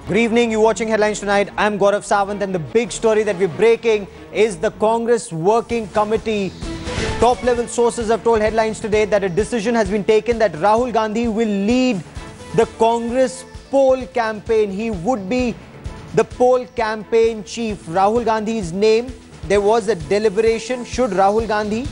Good evening, you're watching Headlines Tonight. I'm Gaurav Sawant, and the big story that we're breaking is the Congress Working Committee. Top-level sources have told Headlines today that a decision has been taken that Rahul Gandhi will lead the Congress poll campaign. He would be the poll campaign chief. Rahul Gandhi's name, there was a deliberation. Should Rahul Gandhi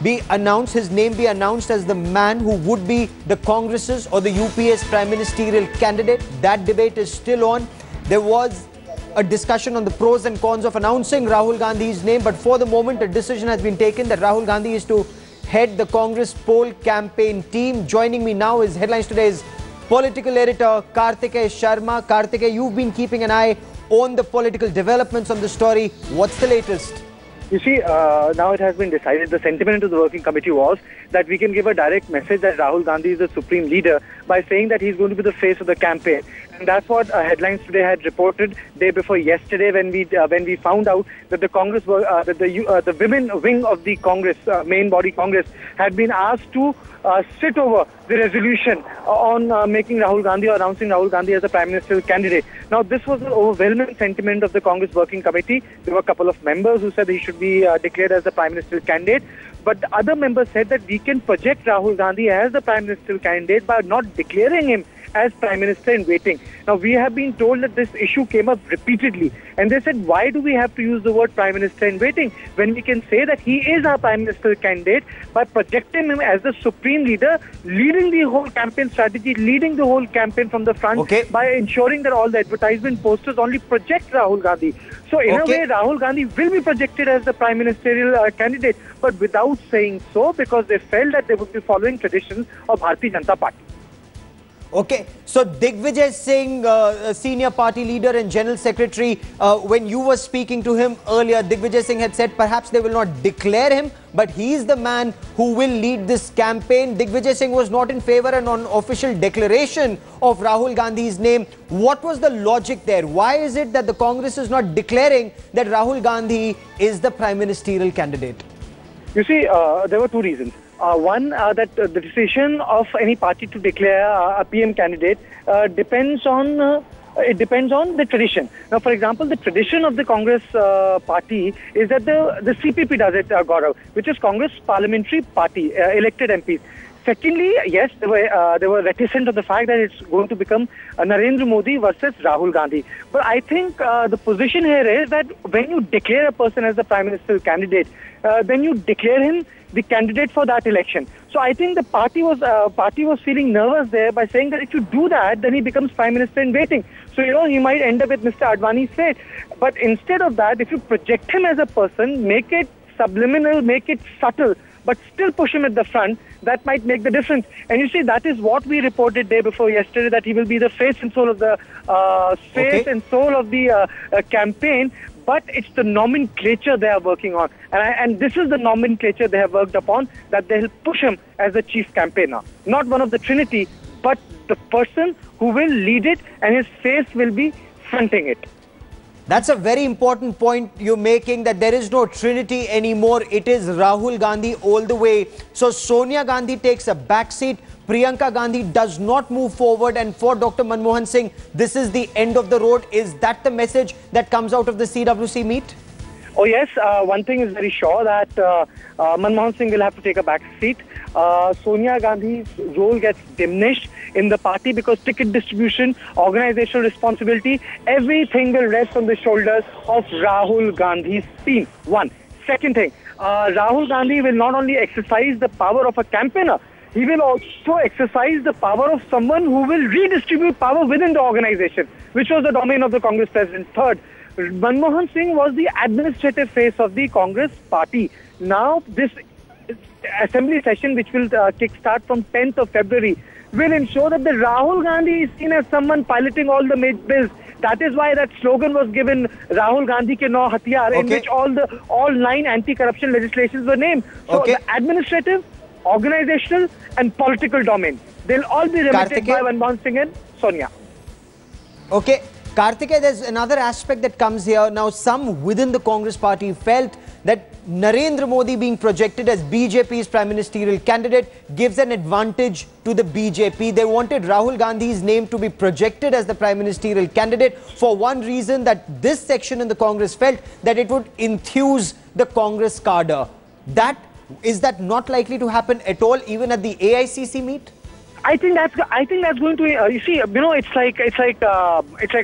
be announced, his name be announced as the man who would be the Congress's or the UPA's prime ministerial candidate? That debate is still on. There was a discussion on the pros and cons of announcing Rahul Gandhi's name, but for the moment a decision has been taken that Rahul Gandhi is to head the Congress poll campaign team. Joining me now is Headlines Today's political editor Kartikeya Sharma. Kartikeya, you've been keeping an eye on the political developments on the story. What's the latest? You see, now it has been decided, the sentiment of the working committee was that we can give a direct message that Rahul Gandhi is the supreme leader by saying that he's going to be the face of the campaign. And that's what Headlines Today had reported day before yesterday when we found out that the Congress, the women wing of the Congress, main body Congress, had been asked to sit over the resolution on making Rahul Gandhi or announcing Rahul Gandhi as a prime ministerial candidate. Now, this was the overwhelming sentiment of the Congress Working Committee. There were a couple of members who said he should be declared as the prime ministerial candidate. But the other members said that we can project Rahul Gandhi as the prime ministerial candidate by not declaring him as prime minister in waiting. Now, we have been told that this issue came up repeatedly, and they said, why do we have to use the word prime minister in waiting when we can say that he is our prime minister candidate by projecting him as the supreme leader, leading the whole campaign strategy, leading the whole campaign from the front, by ensuring that all the advertisement posters only project Rahul Gandhi. So in a way, Rahul Gandhi will be projected as the prime ministerial candidate, but without saying so, because they felt that they would be following traditions of Bharatiya Janata Party. Okay, so Digvijay Singh, senior party leader and general secretary, when you were speaking to him earlier, Digvijay Singh had said perhaps they will not declare him, but he is the man who will lead this campaign. Digvijay Singh was not in favor and on official declaration of Rahul Gandhi's name. What was the logic there? Why is it that the Congress is not declaring that Rahul Gandhi is the prime ministerial candidate? You see, there were two reasons. One, that the decision of any party to declare a PM candidate depends on the tradition. Now, for example, the tradition of the Congress party is that the CPP does it, Gaurav, which is Congress Parliamentary Party, elected MPs. Secondly, yes, they were reticent of the fact that it's going to become Narendra Modi versus Rahul Gandhi. But I think the position here is that when you declare a person as the prime ministerial candidate, then you declare him the candidate for that election. So I think the party was feeling nervous there by saying that if you do that, then he becomes prime minister in waiting. So, you know, he might end up with Mr. Advani's fate. But instead of that, if you project him as a person, make it subliminal, make it subtle, but still push him at the front, that might make the difference. And you see, that is what we reported day before yesterday, that he will be the face and soul of the campaign. But it's the nomenclature they are working on. And this is the nomenclature they have worked upon, that they'll push him as the chief campaigner. Not one of the trinity, but the person who will lead it, and his face will be fronting it. That's a very important point you're making, that there is no trinity anymore. It is Rahul Gandhi all the way. So Sonia Gandhi takes a backseat. Priyanka Gandhi does not move forward, and for Dr. Manmohan Singh, this is the end of the road. Is that the message that comes out of the CWC meet? Oh yes, one thing is very sure, that Manmohan Singh will have to take a back seat. Sonia Gandhi's role gets diminished in the party because ticket distribution, organizational responsibility, everything will rest on the shoulders of Rahul Gandhi's team. One. Second thing, Rahul Gandhi will not only exercise the power of a campaigner, he will also exercise the power of someone who will redistribute power within the organization, which was the domain of the Congress president. Third, Manmohan Singh was the administrative face of the Congress party. Now, this assembly session, which will kick-start from 10th of February, will ensure that the Rahul Gandhi is seen as someone piloting all the major bills. That is why that slogan was given, Rahul Gandhi ke no hatiyar, in which all 9 anti-corruption legislations were named. So the administrative, organizational and political domain, they'll all be remitted by Manmohan Singh and Sonia. Okay. Kartikeya, there's another aspect that comes here. Now, some within the Congress party felt that Narendra Modi being projected as BJP's prime ministerial candidate gives an advantage to the BJP. They wanted Rahul Gandhi's name to be projected as the prime ministerial candidate for one reason, that this section in the Congress felt that it would enthuse the Congress cadre. Is that not likely to happen at all, even at the AICC meet? I think that's going to you see, it's like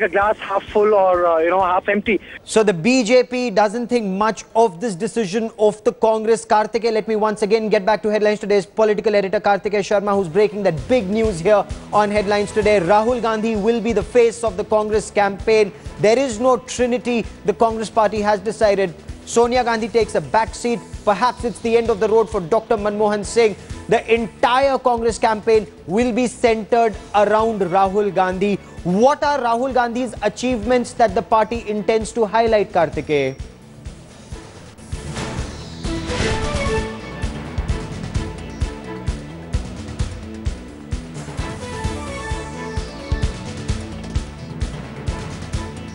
a glass half full or half empty. So the BJP doesn't think much of this decision of the Congress. Karthikeya, let me once again get back to Headlines Today's political editor Karthikeya Sharma, who's breaking that big news here on Headlines Today. Rahul Gandhi will be the face of the Congress campaign. There is no trinity. The Congress party has decided. Sonia Gandhi takes a back seat. Perhaps it's the end of the road for Dr. Manmohan Singh. The entire Congress campaign will be centered around Rahul Gandhi. What are Rahul Gandhi's achievements that the party intends to highlight, Karthikeya?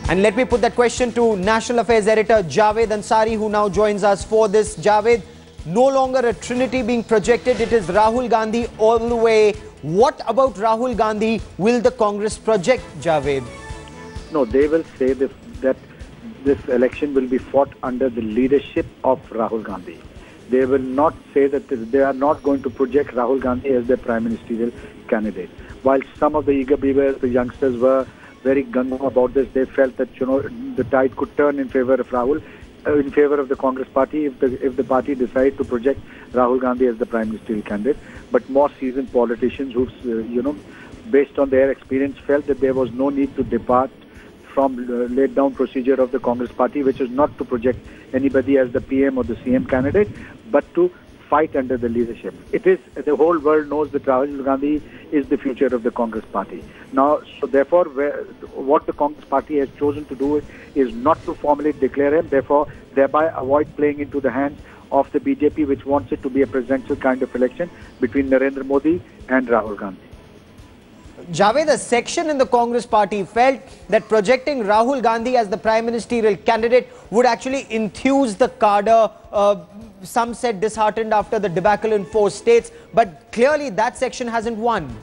And let me put that question to National Affairs Editor Javed Ansari, who now joins us for this. Javed, no longer a trinity being projected. It is Rahul Gandhi all the way. What about Rahul Gandhi will the Congress project, Javed? No, they will say that this election will be fought under the leadership of Rahul Gandhi. They will not say that they are not going to project Rahul Gandhi as their prime ministerial candidate. While some of the eager beavers, the youngsters, were very gung-ho about this, they felt that the tide could turn in favor of Rahul, in favor of the Congress party if the party decided to project Rahul Gandhi as the prime ministerial candidate. But more seasoned politicians who, based on their experience, felt that there was no need to depart from laid down procedure of the Congress party, which is not to project anybody as the PM or the CM candidate, but to fight under the leadership. It is, the whole world knows that Rahul Gandhi is the future of the Congress party. Now, so therefore, what the Congress party has chosen to do is not to formally declare him, therefore, thereby avoid playing into the hands of the BJP, which wants it to be a presidential kind of election between Narendra Modi and Rahul Gandhi. Javed, a section in the Congress party felt that projecting Rahul Gandhi as the prime ministerial candidate would actually enthuse the cadre. Some said disheartened after the debacle in 4 states, but clearly that section hasn't won.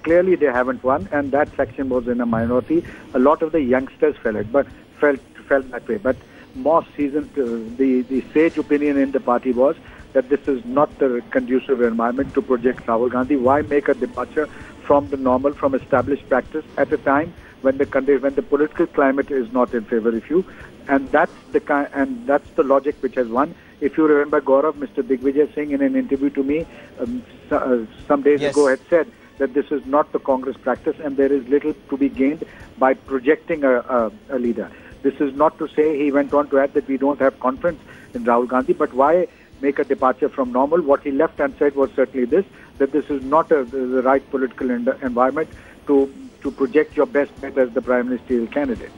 Clearly they haven't won, and that section was in a minority. A lot of the youngsters felt that way, but more seasoned, the sage opinion in the party was that this is not the conducive environment to project Rahul Gandhi. Why make a departure from the normal, from established practice at a time when the political climate is not in favor of you? And that's the logic which has won. If you remember, Gaurav, Mr. Digvijay Singh in an interview to me some days ago had said that this is not the Congress practice and there is little to be gained by projecting a leader. This is not to say, he went on to add, that we don't have confidence in Rahul Gandhi, but why make a departure from normal? What he left unsaid was certainly this, that this is not the right political environment to project your best bet as the prime ministerial candidate.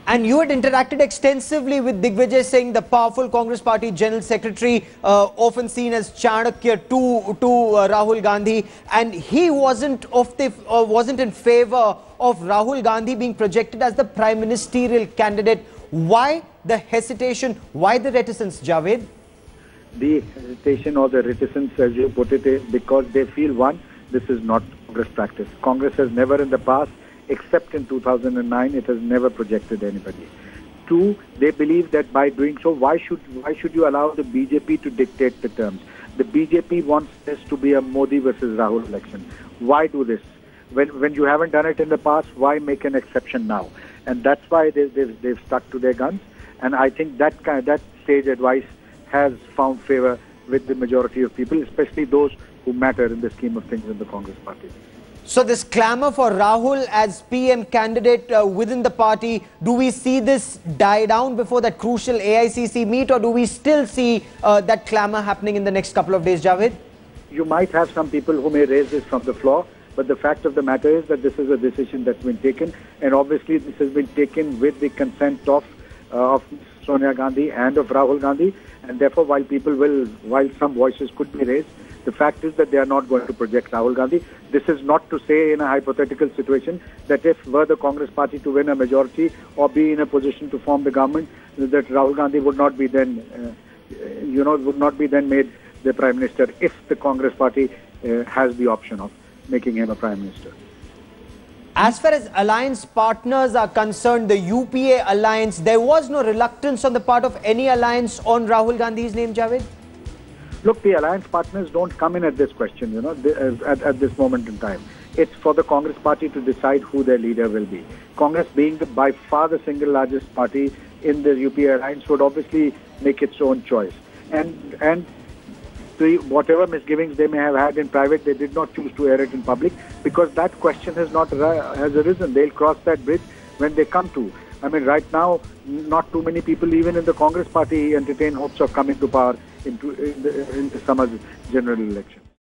And you had interacted extensively with Digvijay Singh, the powerful Congress Party General Secretary, often seen as Chanakya to Rahul Gandhi, and he wasn't in favor of Rahul Gandhi being projected as the prime ministerial candidate. Why the hesitation? Why the reticence, Javed? The hesitation or the reticence, as you put it, is because they feel, one, this is not Congress practice. Congress has never in the past, except in 2009, it has never projected anybody. 2, they believe that by doing so, why should you allow the BJP to dictate the terms? The BJP wants this to be a Modi versus Rahul election. Why do this? When you haven't done it in the past, why make an exception now? And that's why they've stuck to their guns. And I think that sage advice has found favor with the majority of people, especially those who matter in the scheme of things in the Congress party. So this clamour for Rahul as PM candidate within the party, do we see this die down before that crucial AICC meet, or do we still see that clamour happening in the next couple of days, Javed? You might have some people who may raise this from the floor, but the fact of the matter is that this is a decision that's been taken, and obviously this has been taken with the consent of Sonia Gandhi and of Rahul Gandhi, and therefore while some voices could be raised, the fact is that they are not going to project Rahul Gandhi. This is not to say, in a hypothetical situation, that if were the Congress party to win a majority or be in a position to form the government, that Rahul Gandhi would not be then, would not be then made the Prime Minister if the Congress party has the option of making him a Prime Minister. As far as alliance partners are concerned, the UPA alliance, there was no reluctance on the part of any alliance on Rahul Gandhi's name, Javed? Look, the alliance partners don't come in at this question, at this moment in time. It's for the Congress party to decide who their leader will be. Congress, being by far the single largest party in the UPA alliance, would obviously make its own choice. And whatever misgivings they may have had in private, they did not choose to air it in public because that question has arisen. They'll cross that bridge when they come to. I mean, right now, not too many people, even in the Congress party, entertain hopes of coming to power in the summer's general election.